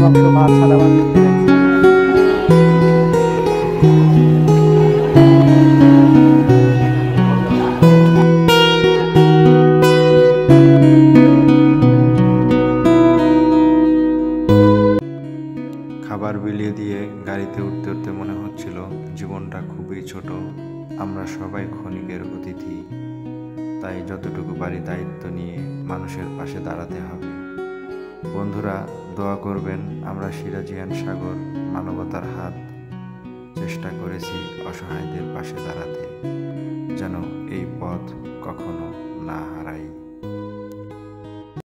মাংস, ভাত, সাদা ভাত দিয়ে রাখছি। খাবার বিলিয়ে দিয়ে গাড়িতে উঠতে উঠতে মনে হচ্ছিল জীবনটা খুবই ছোট, আমরা সবাই ক্ষণিকের অতিথি। তাই যতটুকু পারি দায়িত্ব নিয়ে মানুষের পাশে দাঁড়াতে হবে। বন্ধুরা, দোয়া করবেন আমরা সিরাজিয়ান সাগর মানবতার হাত চেষ্টা করেছি অসহায়দের পাশে দাঁড়াতে, যেন এই পথ কখনো না হারাই।